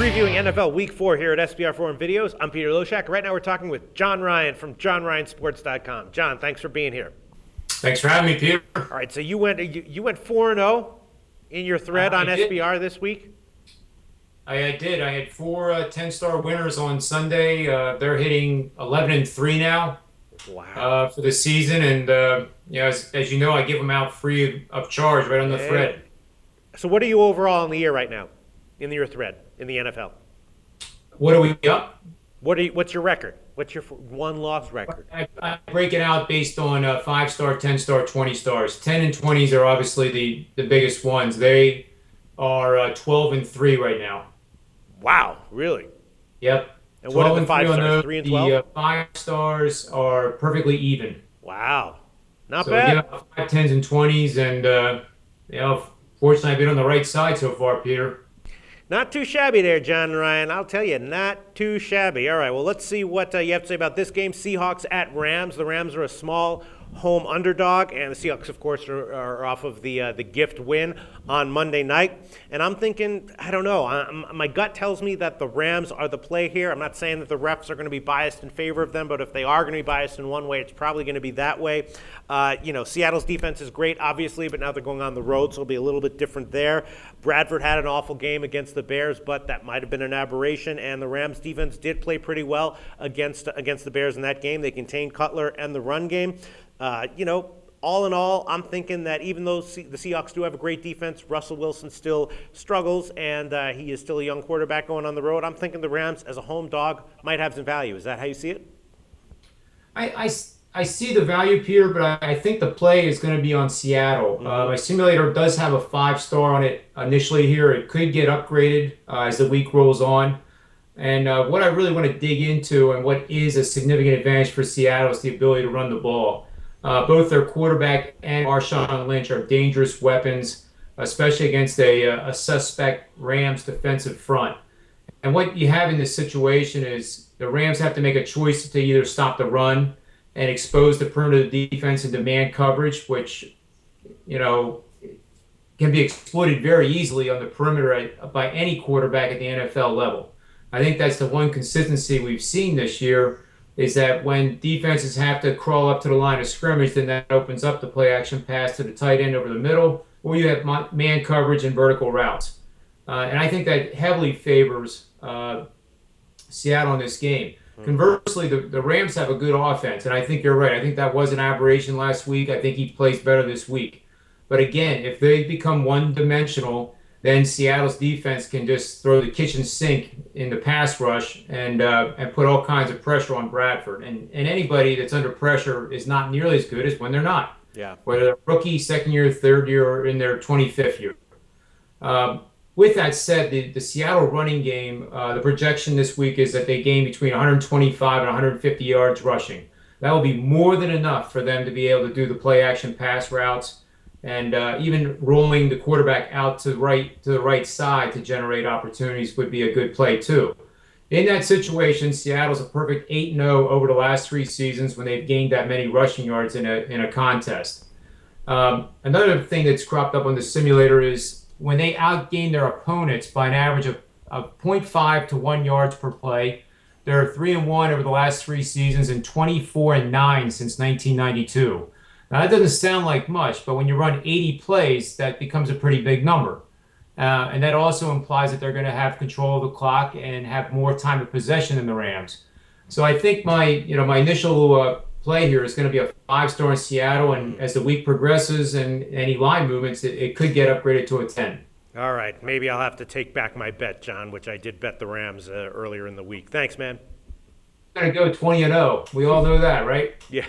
Previewing NFL Week 4 here at SBR Forum Videos. I'm Peter Loshak. Right now we're talking with John Ryan from JohnRyanSports.com. John, thanks for being here. Thanks for having me, Peter. All right, so you went 4-0 in your thread on SBR this week? I did. I had four 10-star winners on Sunday. They're hitting 11-3 now. Wow. For the season. And, as you know, I give them out free of charge right on the thread. So what are you overall in the year right now in your thread in the NFL? What are we up? What's your record? What's your one-loss record? I break it out based on 5-star, 10-star, 20 stars. 10 and 20s are obviously the biggest ones. They are 12-3 right now. Wow, really? Yep. And what are the 5 stars? 3 and 12? The 5 stars are perfectly even. Wow. Not So bad. yeah, 5, 10s, and 20s, and fortunately I've been on the right side so far, Peter. Not too shabby there, John Ryan. I'll tell you, not too shabby. All right, well, let's see what you have to say about this game. Seahawks at Rams. The Rams are a small home underdog, and the Seahawks, of course, are off of the gift win on Monday night. And I'm thinking, I don't know. My gut tells me that the Rams are the play here. I'm not saying that the refs are going to be biased in favor of them, but if they are going to be biased in one way, it's probably going to be that way. Seattle's defense is great, obviously, but now they're going on the road, so it'll be a little bit different there. Bradford had an awful game against the Bears, but that might have been an aberration, and the Rams defense did play pretty well against the Bears in that game. They contained Cutler and the run game. All in all, I'm thinking that even though the Seahawks do have a great defense, Russell Wilson still struggles, and he is still a young quarterback going on the road. I'm thinking the Rams, as a home dog, might have some value. Is that how you see it? I see the value, Peter, but I think the play is going to be on Seattle. Mm-hmm. My simulator does have a 5-star on it initially here. It could get upgraded as the week rolls on. And what I really want to dig into and what is a significant advantage for Seattle is the ability to run the ball. Both their quarterback and Marshawn Lynch are dangerous weapons, especially against a suspect Rams defensive front. And what you have in this situation is the Rams have to make a choice to either stop the run and expose the perimeter of the defense into man coverage, which, can be exploited very easily on the perimeter by any quarterback at the NFL level. I think that's the one consistency we've seen this year, is that when defenses have to crawl up to the line of scrimmage, then that opens up the play action pass to the tight end over the middle, or you have man coverage and vertical routes. And I think that heavily favors Seattle in this game. Conversely, the Rams have a good offense, and I think you're right. I think that was an aberration last week. I think he plays better this week. But again, if they become one-dimensional, then Seattle's defense can just throw the kitchen sink in the pass rush and put all kinds of pressure on Bradford. And anybody that's under pressure is not nearly as good as when they're not. Yeah. Whether they're rookie, second year, third year, or in their 25th year. With that said, the Seattle running game, the projection this week is that they gain between 125 and 150 yards rushing. That will be more than enough for them to be able to do the play-action pass routes and even rolling the quarterback out to the right side to generate opportunities would be a good play too. In that situation, Seattle's a perfect 8-0 over the last 3 seasons when they've gained that many rushing yards in a contest. Another thing that's cropped up on the simulator is when they outgain their opponents by an average of 0.5 to 1 yards per play, they're 3-1 over the last 3 seasons and 24-9 since 1992. Now, that doesn't sound like much, but when you run 80 plays, that becomes a pretty big number. And that also implies that they're going to have control of the clock and have more time of possession than the Rams. So I think my initial play here is going to be a 5-star in Seattle, and as the week progresses and any line movements, it could get upgraded to a 10. All right, maybe I'll have to take back my bet, John, which I did bet the Rams earlier in the week. Thanks, man. Going to go 20-0. We all know that, right? Yeah.